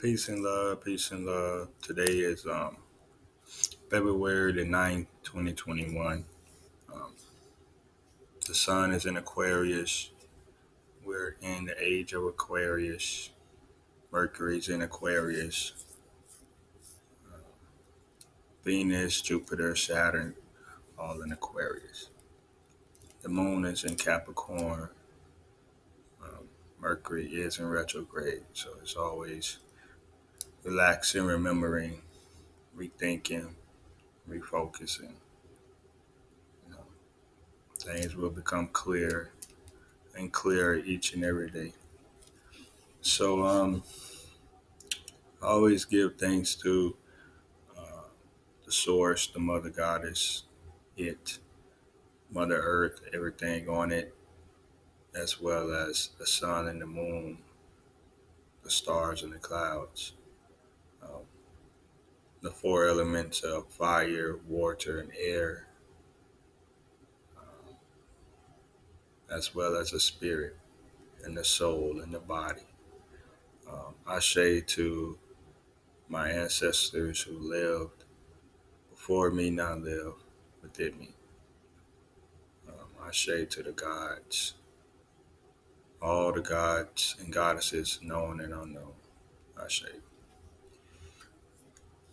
Peace and love, peace and love. Today is February the 9th, 2021. Um, the sun is in Aquarius. We're in the age of Aquarius. Mercury's in Aquarius. Venus, Jupiter, Saturn, all in Aquarius. The moon is in Capricorn. Um, Mercury is in retrograde. So it's always relaxing, remembering, rethinking, refocusing. You know, things will become clear and clearer each and every day. So I always give thanks to uh, the source, the mother goddess, it, Mother Earth, everything on it, as well as the sun and the moon, the stars and the clouds, um, the four elements of fire, water, and air, as well as the spirit and the soul and the body. I say to my ancestors who lived before me, now live within me. I say to the gods, all the gods and goddesses, known and unknown. I say.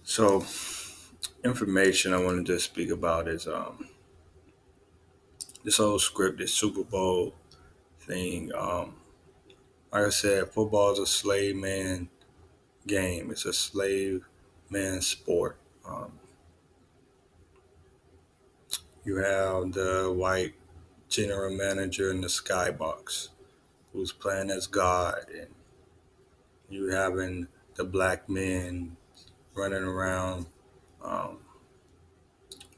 So, information I want to just speak about is this whole scripted Super Bowl thing. Like I said, football is a slave man game. It's a slave man sport. You have the white general manager in the skybox who's playing as God, and you having the black men running around um,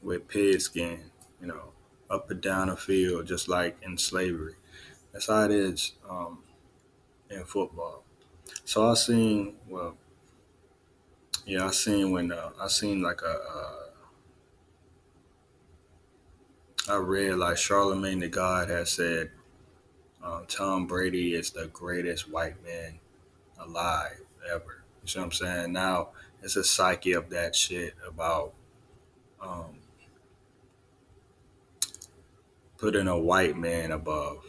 with pigskin, you know, up and down the field, just like in slavery. That's how it is in football. So I seen when I seen like I read like Charlemagne the God had said Tom Brady is the greatest white man alive ever. You see what I'm saying? Now it's a psyche of that shit about um, putting a white man above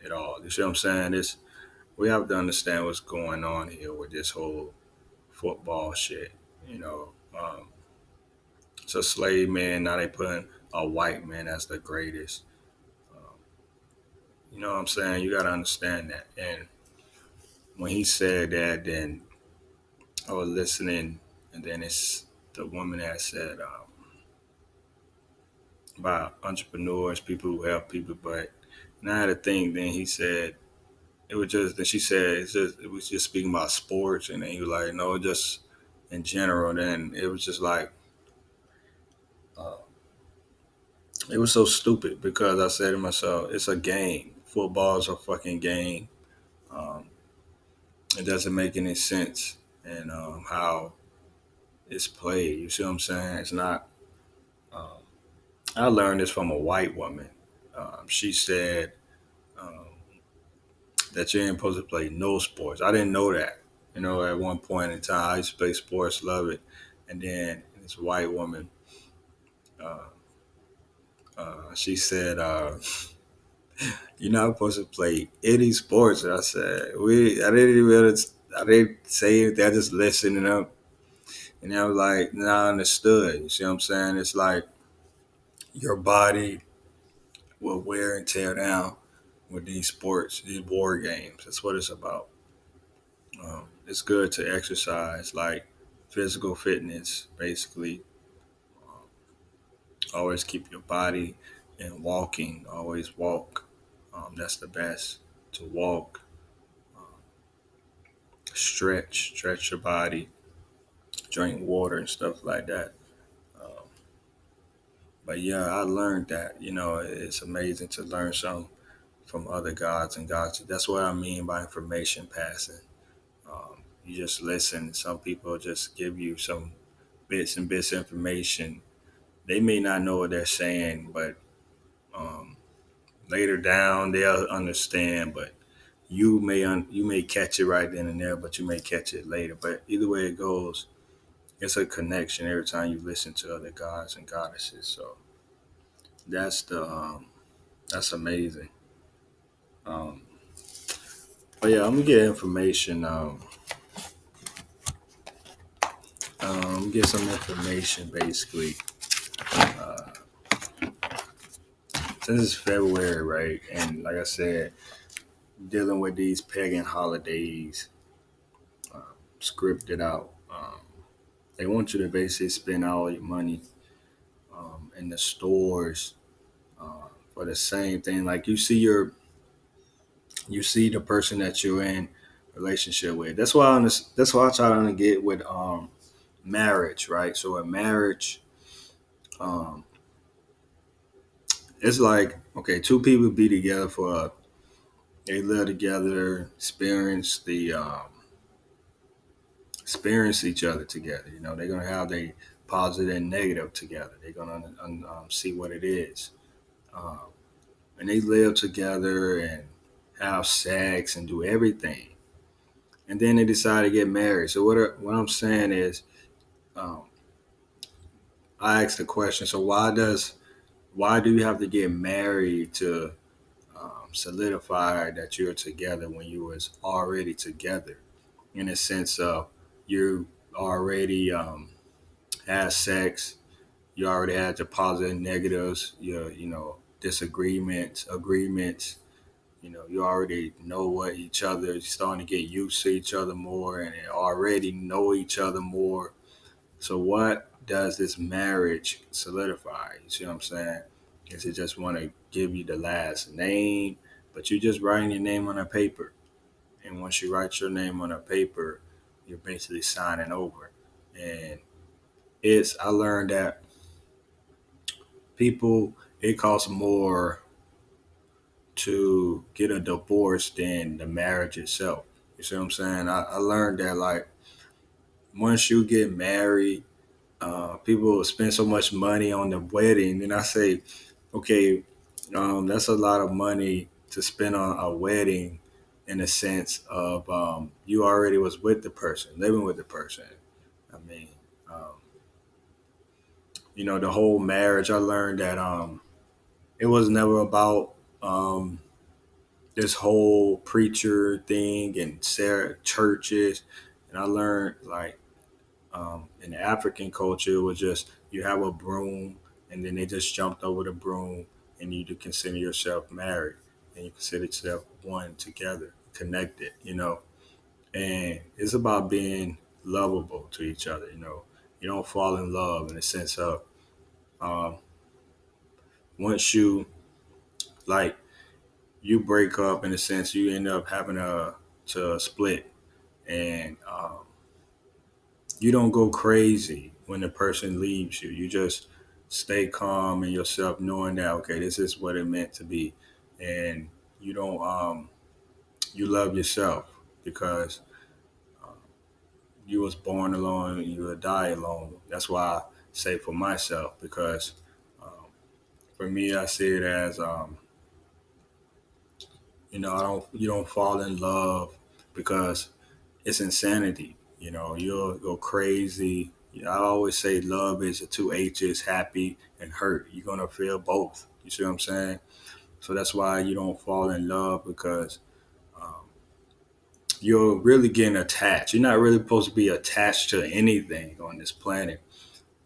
it all. You see what I'm saying? We have to understand what's going on here with this whole football shit. You know, it's a slave man. Now they putting a white man as the greatest. Um, you know what I'm saying? You got to understand that. And when he said that, then I was listening, and then it's the woman that said about entrepreneurs, people who help people. But now the thing, then he said it was just. Then she said it was just speaking about sports, and then he was like, no, just in general. Then it was just like uh, it was so stupid because I said to myself, it's a game. Football is a fucking game. Um, it doesn't make any sense and how it's played. You see what I'm saying? It's not. Um, I learned this from a white woman. She said um, that you ain't supposed to play no sports. I didn't know that. You know, at one point in time, I used to play sports, love it, and then this white woman, uh, she said. You're not supposed to play any sports. I said, I didn't say anything. I just listened up. And I was like, nah, I understood. You see what I'm saying? It's like your body will wear and tear down with these sports, these war games. That's what it's about. It's good to exercise, like physical fitness, basically. Um, always keep your body and walking. Always walk. That's the best to walk. Um, stretch your body, drink water and stuff like that. Um, but yeah, I learned that. You know, it's amazing to learn something from other gods and gods. That's what I mean by information passing. You just listen. Some people just give you some bits and bits of information. They may not know what they're saying, but um, later down they'll understand. But you may catch it right then and there, but you may catch it later. But either way it goes, it's a connection every time you listen to other gods and goddesses. So that's the that's amazing. Um, but yeah, I'm gonna get information. Get some information basically. Uh, since it's February, right, and like I said, dealing with these pagan holidays scripted out. They want you to basically spend all your money in the stores for the same thing. Like you see the person that you're in relationship with. That's why I try to get with marriage, right? So in marriage, um, it's like okay, two people be together for they live together, experience each other together. You know, they're gonna have their positive and negative together. They're gonna see what it is, um, and they live together and have sex and do everything. And then they decide to get married. So what I'm saying is, um, I asked the question. So why do you have to get married to solidify that you're together when you was already together? In a sense of you already had sex, you already had your positive and negatives, your disagreements, agreements. You know, you already know what each other. You're starting to get used to each other more, and they already know each other more. So what does this marriage solidify? You see what I'm saying? Is it just want to give you the last name, but you just writing your name on a paper. And once you write your name on a paper, you're basically signing over. And I learned that people, it costs more to get a divorce than the marriage itself. You see what I'm saying? I learned that like once you get married, people spend so much money on the wedding, and I say, okay, that's a lot of money to spend on a wedding, in a sense of you already was with the person, living with the person. I mean, um, the whole marriage. I learned that it was never about this whole preacher thing and Sarah churches, and I learned like in the African culture, it was just you have a broom, and then they just jumped over the broom, and you do consider yourself married, and you consider yourself one together, connected. And it's about being lovable to each other. You don't fall in love in the sense of um, once you like you break up in a sense, you end up having to split, and you don't go crazy when the person leaves you. You just stay calm in yourself, knowing that okay, this is what it meant to be, and you don't you love yourself because you was born alone, and you will die alone. That's why I say for myself because um, for me, I see it as I don't you don't fall in love because it's insanity. You'll go crazy. I always say love is the two H's, happy and hurt. You're gonna feel both. You see what I'm saying? So that's why you don't fall in love because um, you're really getting attached. You're not really supposed to be attached to anything on this planet.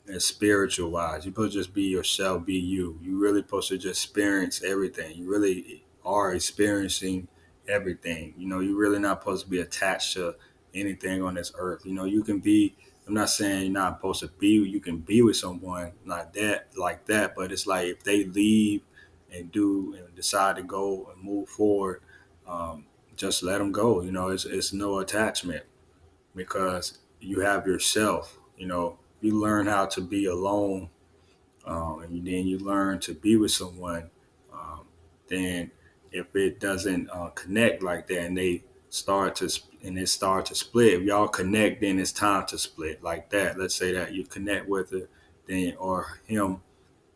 And spiritual wise, you're supposed to just be yourself, be you. You really supposed to just experience everything. You really are experiencing everything. You're really not supposed to be attached to anything on this earth. You can be. I'm not saying you're not supposed to be. You can be with someone like that. But it's like if they leave and do and decide to go and move forward, um, just let them go. It's no attachment because you have yourself. You learn how to be alone, and then you learn to be with someone. Um, then, if it doesn't connect like that, and it start to split, if y'all connect, then it's time to split like that. Let's say that you connect with it, then or him,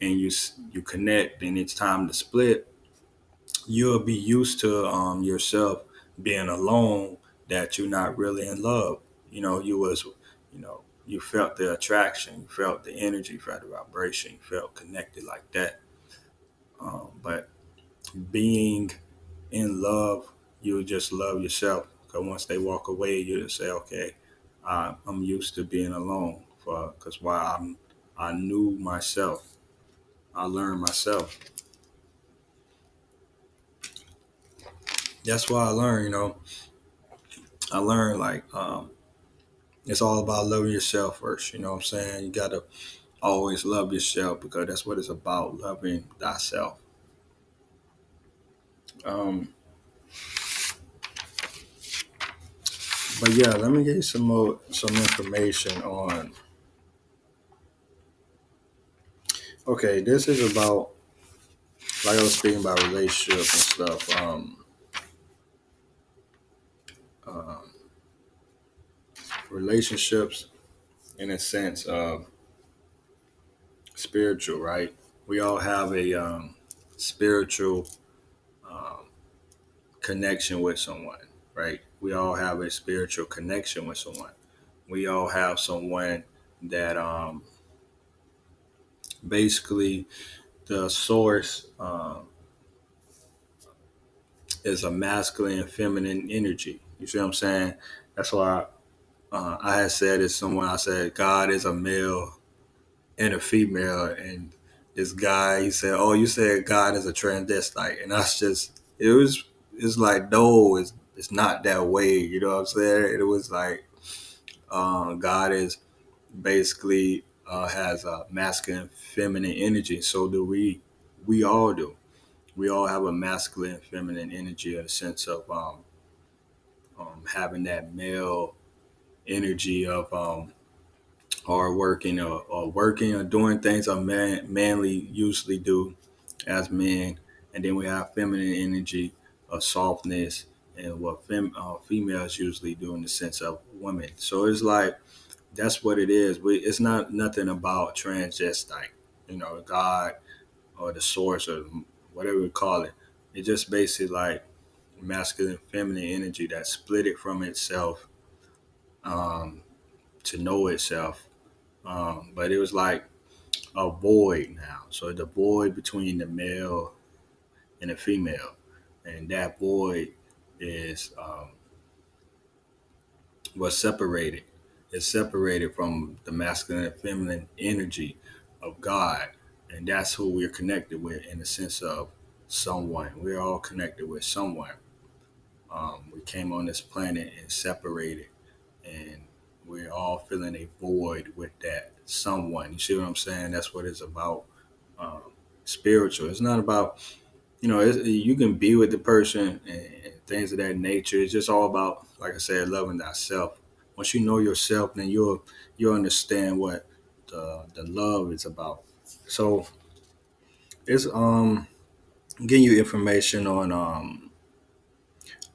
and you connect, then it's time to split. You'll be used to yourself being alone that you're not really in love. You was, you felt the attraction, you felt the energy, you felt the vibration, you felt connected like that. But being in love, you just love yourself. Because once they walk away, you just say, okay, I'm used to being alone. Because why I knew myself, I learned myself. That's why I learned. I learned like it's all about loving yourself first. You know what I'm saying? You gotta always love yourself because that's what it's about, loving thyself. Um, but yeah, let me get you some information on. Okay, this is about, like I was speaking about relationship stuff. Um, Relationships in a sense of spiritual, right? We all have a spiritual um, connection with someone, right? We all have a spiritual connection with someone. We all have someone that basically the source is a masculine and feminine energy. You see what I'm saying? That's why I had said it someone. I said God is a male and a female, and this guy he said, "Oh, you said God is a transvestite," and that's just it's like no, it's not that way. You know what I'm saying? It was like God is basically has a masculine, feminine energy. So do we. We all do. We all have a masculine, feminine energy in a sense of having that male energy of hard working or working or doing things a manly usually do as men, and then we have feminine energy of softness and what females usually do in the sense of women. So it's like that's what it is. It's not nothing about transgestite, God or the source or whatever we call it. It's just basically like masculine, feminine energy that split it from itself um, to know itself. But it was like a void now. So the void between the male and the female, and that void is was separated. It's separated from the masculine and feminine energy of God, and that's who we're connected with in the sense of someone. We're all connected with someone. We came on this planet and separated, and we're all feeling a void with that someone. You see what I'm saying? That's what it's about. Um, Spiritual. It's not about you can be with the person and things of that nature. It's just all about, like I said, loving thyself. Once you know yourself, then you'll understand what the love is about. So it's getting you information on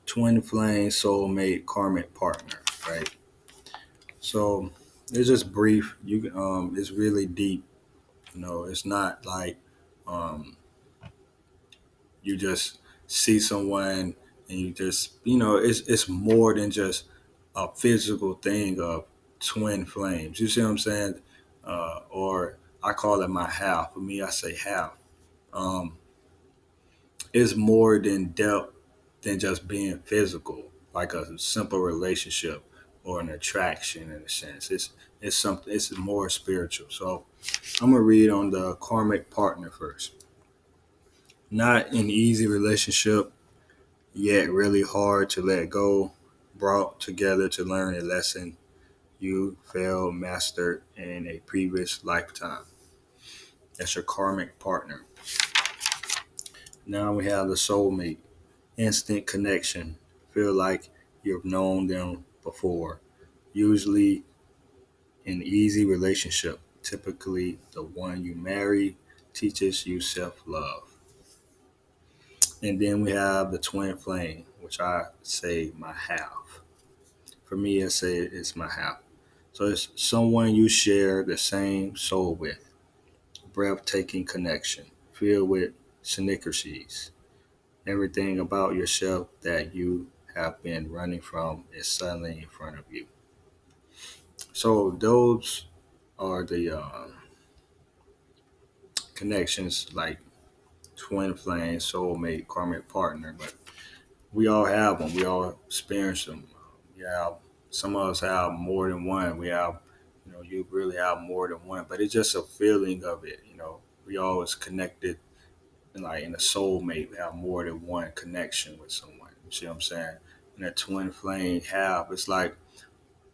twin flame soulmate karmic partner, right? So it's just brief. It's really deep. It's not like um, you just see someone and you just it's more than just a physical thing of twin flames. You see what I'm saying? Or I call it my half. For me, I say half. Um, it's more than depth than just being physical, like a simple relationship or an attraction in a sense. It's something. It's more spiritual. So I'm gonna read on the karmic partner first. Not an easy relationship, yet really hard to let go, brought together to learn a lesson you failed mastered in a previous lifetime. That's your karmic partner. Now we have the soulmate, instant connection. Feel like you've known them before. Usually an easy relationship. Typically, the one you marry teaches you self love. And then we have the twin flame, which I say my half. For me, I say it's my half. So it's someone you share the same soul with, breathtaking connection, filled with synchronicities, everything about yourself that you have been running from is suddenly in front of you. So those are the connections, like twin flame, soulmate, karmic partner. But we all have them. We all experience them. We have some of us have more than one. We have, you really have more than one. But it's just a feeling of it. We always connected, like in a soulmate. We have more than one connection with someone. You see what I'm saying? And a twin flame have, it's like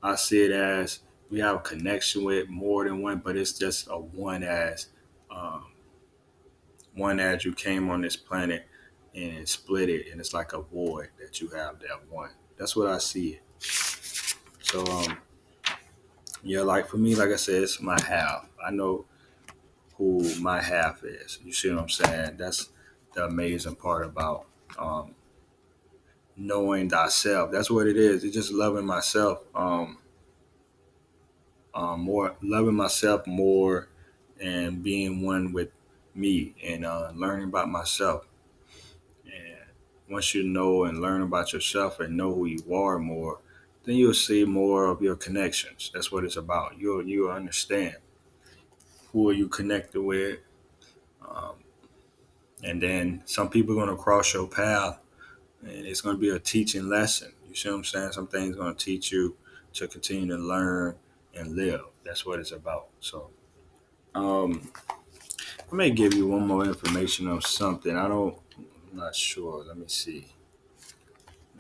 I see it as we have a connection with more than one, but it's just a um, one as you came on this planet and split it, and it's like a void that you have that one. That's what I see it. So yeah, like for me, like I said, it's my half. I know who my half is. You see what I'm saying? That's the amazing part about um, knowing thyself. That's what it is. It's just loving myself. More loving myself more and being one with me and learning about myself. And once you know and learn about yourself and know who you are more, then you'll see more of your connections. That's what it's about. You'll understand who are you connected with, um, and then some people are gonna cross your path, and it's gonna be a teaching lesson. You see what I'm saying? Some things gonna teach you to continue to learn and live. That's what it's about. So. Um, I may give you one more information on something. I'm not sure. Let me see.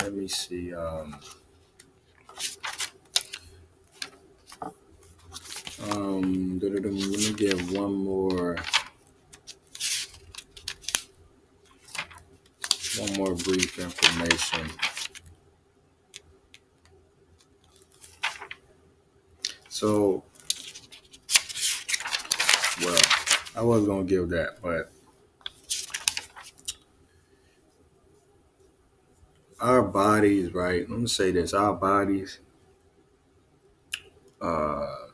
Let me see. Let me give one more brief information. So, well, I was gonna give that, but our bodies, right? Let me say this: our bodies, uh,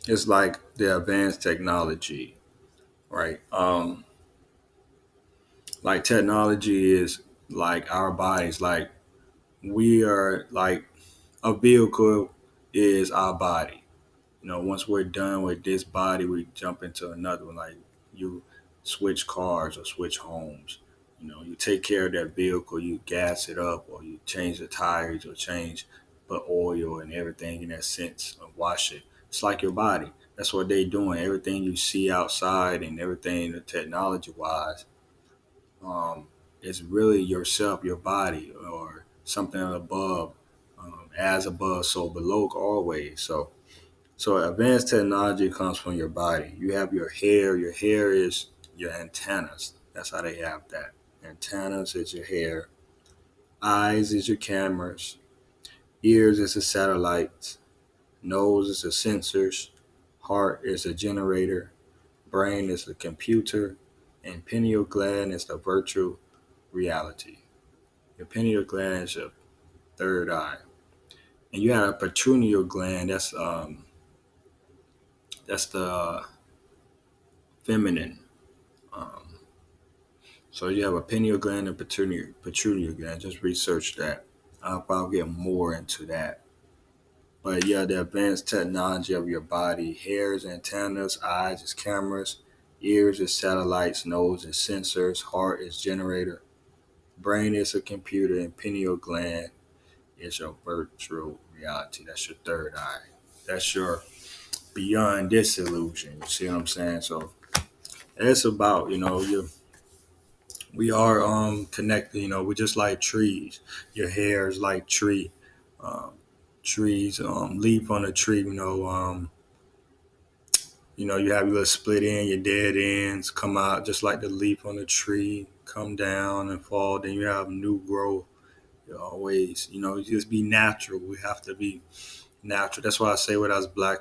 it's like the advanced technology, right? Like technology is like our bodies, like we are like a vehicle is our body. Once we're done with this body, we jump into another one. Like you switch cars or switch homes. You take care of that vehicle, you gas it up, or you change the tires, or change the oil and everything in that sense, or wash it. It's like your body. That's what they doing. Everything you see outside and everything, the technology wise, is really yourself, your body, or something above. As above, so below always. So advanced technology comes from your body. You have your hair. Your hair is your antennas. That's how they have that. Antennas is your hair. Eyes is your cameras. Ears is the satellites. Nose is the sensors. Heart is the generator. Brain is the computer. And pineal gland is the virtual reality. Your pineal gland is your third eye. And you have a petroneal gland. That's the feminine. Um, So you have a pineal gland and petroneal gland. Just research that. I'll probably get more into that. But yeah, the advanced technology of your body: hairs, antennas, eyes is cameras, ears is satellites, nose is sensors, heart is generator, brain is a computer, and pineal gland is your virtual reality. That's your third eye. That's your beyond this illusion. You see what I'm saying? So it's about, we are connected. We're just like trees. Your hair is like tree. Um, trees, leaf on a tree. You have your little split end, your dead ends come out just like the leaf on a tree, come down and fall. Then you have new growth. You always, just be natural. We have to be natural. That's why I say with us black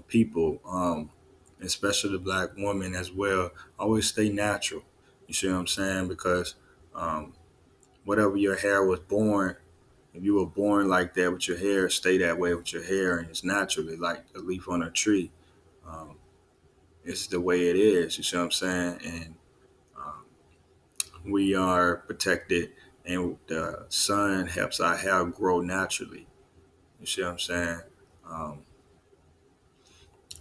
people, especially the black woman as well, always stay natural. You see what I'm saying? Because um, whatever your hair was born, if you were born like that with your hair, stay that way with your hair, and it's naturally like a leaf on a tree. Um, it's the way it is. You see what I'm saying? And um, we are protected, and the sun helps our hair grow naturally. You see what I'm saying? Um,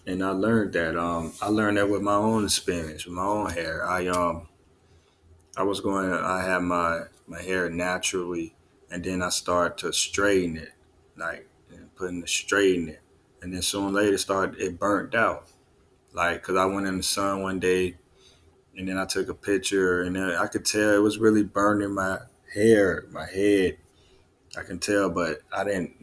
and I learned that. I learned that with my own experience, with my own hair. I was going. I had my hair naturally, and then I started to straighten it, like and putting the straighten it, and then soon later started it burnt out, like because I went in the sun one day, and then I took a picture, and then I could tell it was really burning my hair, my head. I can tell, but I didn't,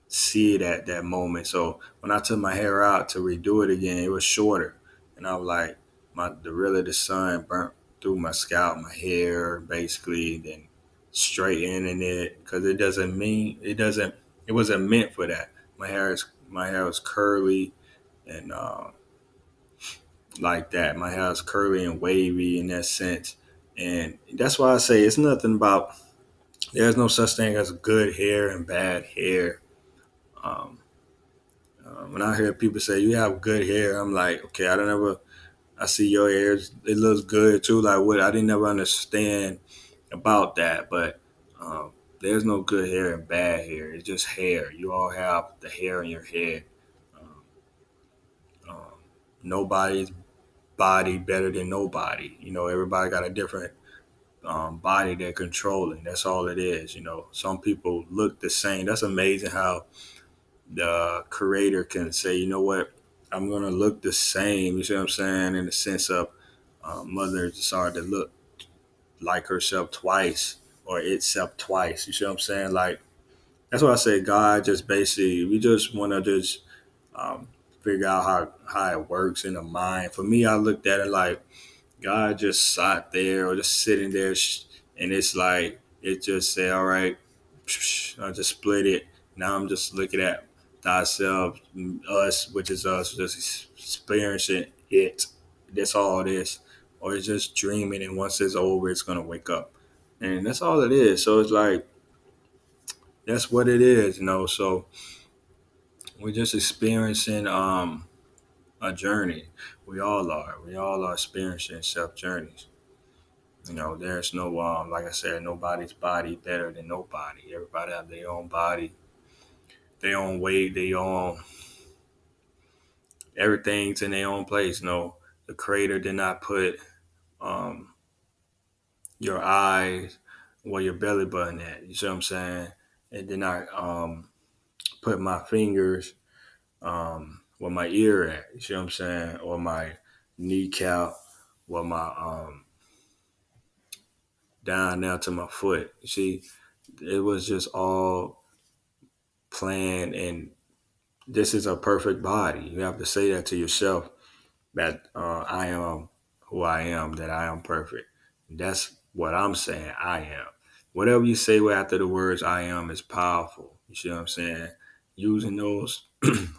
see it at that moment. So when I took my hair out to redo it again, it was shorter, and I was like, the sun burnt through my scalp, my hair, basically, then straightening it because it wasn't meant for that. My hair was curly and like that. My hair is curly and wavy in that sense, and that's why I say it's nothing about. There's no such thing as good hair and bad hair. Um, when I hear people say you have good hair, I'm like, okay, I don't ever. I see your hair; it looks good too. Like what? I didn't ever understand about that, but there's no good hair and bad hair. It's just hair. You all have the hair in your head. Um, um, nobody's body better than nobody. Everybody got a different body they're controlling. That's all it is. Some people look the same. That's amazing how the creator can say, you know what, I'm gonna look the same. You see what I'm saying? In the sense of mother decided to look like herself twice or itself twice. You see what I'm saying? Like that's why I say God just basically we just want to just um, figure out how it works in the mind. For me, I looked at it like God just sat there or just sitting there, and it's like it just say, "All right, I just split it." Now I'm just looking at thyself, us, which is us, just experiencing it. That's all it is, or it's just dreaming, and once it's over, it's gonna wake up, and that's all it is. So it's like that's what it is. So we're just experiencing a journey. We all are. We all are experiencing self journeys. There's no like I said, nobody's body better than nobody. Everybody have their own body, their own weight, their own everything's in their own place. No, the creator did not put um your eyes where your belly button at. You see what I'm saying? It did not put my fingers where my ear at. You see what I'm saying? Or my kneecap, where my down now to my foot. You see, it was just all planned, and this is a perfect body. You have to say that to yourself that I am who I am, that I am perfect. That's what I'm saying. I am. Whatever you say after the words I am is powerful. You see what I'm saying? Using those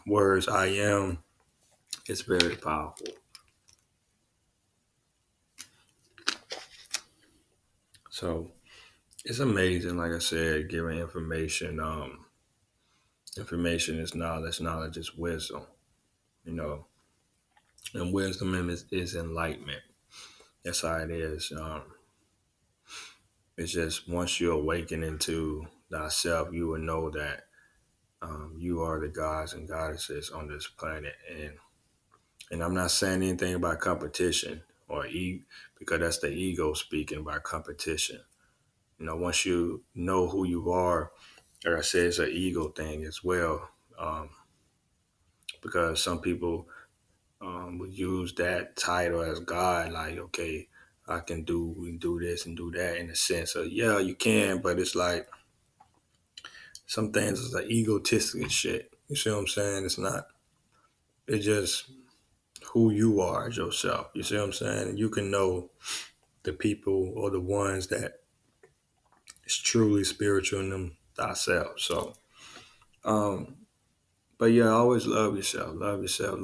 words I am is very powerful. So it's amazing, like I said, giving information. Information is knowledge. Knowledge is wisdom. You know, and wisdom is enlightenment. That's how it is. It's just once you awaken into thyself, you will know that you are the gods and goddesses on this planet. And I'm not saying anything about competition or because that's the ego speaking about competition. Once you know who you are, like I said, it's an ego thing as well. Um, because some people would use that title as God, like, okay, I can do this and do that in the sense of, yeah, you can, but it's like some things is like egotistic shit. You see what I'm saying? It's not, it's just who you are as yourself. You see what I'm saying? You can know the people or the ones that is truly spiritual in them thyself. So, um, but yeah, always love yourself, love thyself,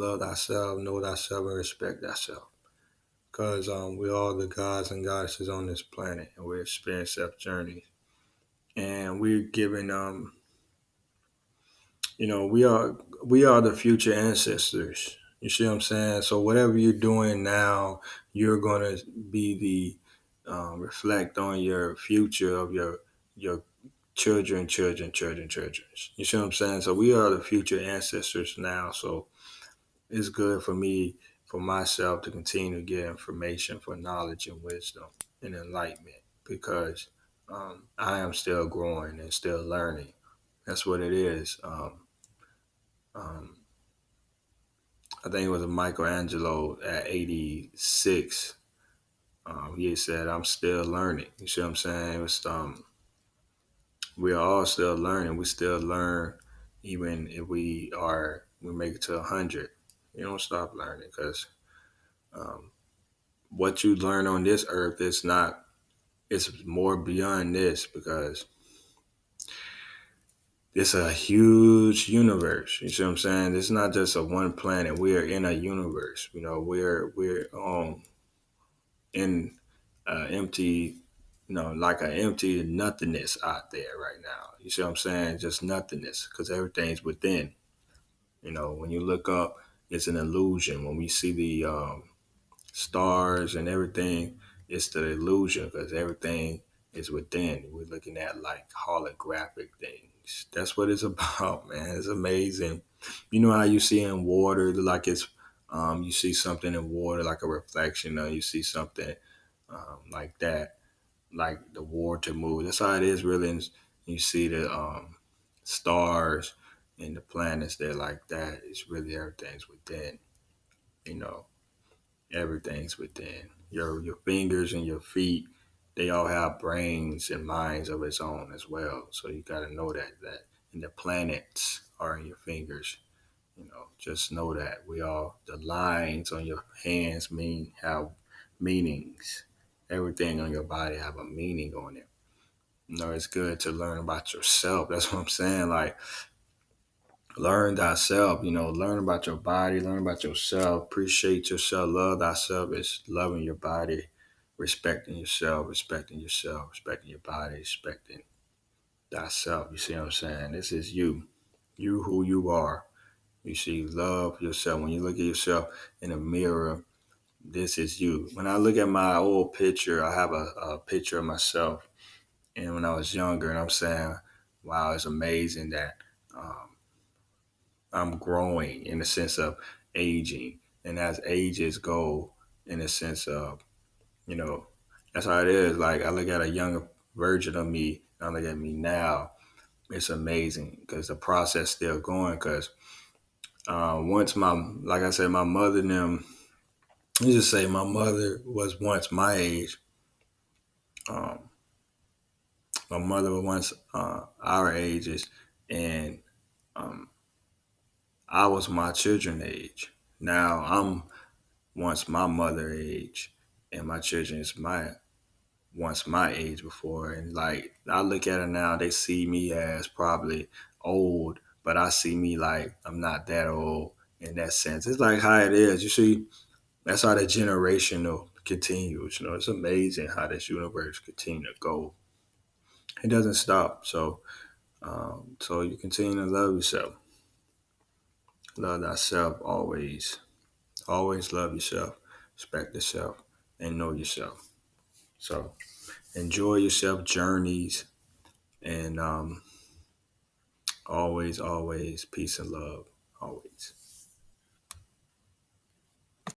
know thyself, and respect thyself. Because we're all the gods and goddesses on this planet, and we're experiencing self journeys, and we're given we are the future ancestors. You see what I'm saying? So whatever you're doing now, you're gonna be reflect on your future of your children, children, children, children. You see what I'm saying? So we are the future ancestors now. So it's good for me, for myself, to continue to get information for knowledge and wisdom and enlightenment because I am still growing and still learning. That's what it is. Um, I think it was Michelangelo at 86. He said, "I'm still learning." You see what I'm saying? It was we are all still learning. We still learn, even if we make it to 100. You don't stop learning because um, what you learn on this earth is not. It's more beyond this because it's a huge universe. You see what I'm saying? It's not just a one planet. We are in a universe. You know, we're in empty, like an empty nothingness out there right now. You see what I'm saying? Just nothingness because everything's within. When you look up, it's an illusion. When we see the stars and everything, it's the illusion because everything is within. We're looking at like holographic things. That's what it's about, man. It's amazing. You know how you see in water, like you see something in water, like a reflection, or you see something like that, like the water move. That's how it is, really. And you see the stars and the planets there like that. It's really everything's within. You know, everything's within. Your fingers and your feet, they all have brains and minds of its own as well. So you got to know that and the planets are in your fingers. Just know that the lines on your hands have meanings. Everything on your body have a meaning on it. It's good to learn about yourself. That's what I'm saying. Like, learn thyself, learn about your body, learn about yourself, appreciate yourself, love thyself is loving your body, respecting yourself, respecting your body, respecting thyself. You see what I'm saying? This is you who you are. You see, love yourself. When you look at yourself in a mirror, this is you. When I look at my old picture, I have a picture of myself and when I was younger, and I'm saying, wow, it's amazing that um, I'm growing in the sense of aging. And as ages go, in the sense of, you know, that's how it is. Like, I look at a younger version of me, I look at me now. It's amazing because the process still going. Because once like I said, my mother and them, let's just say my mother was once my age. Um, my mother was once our ages, and um, I was my children age. Now I'm once my mother age, and my children is my once my age before. And like I look at it now, they see me as probably old, but I see me like I'm not that old in that sense. It's like how it is. You see, that's how the generational continues. It's amazing how this universe continue to go. It doesn't stop. So you continue to love yourself, love thyself always. Always love yourself, respect yourself, and know yourself. So enjoy yourself journeys and always, always peace and love. Always.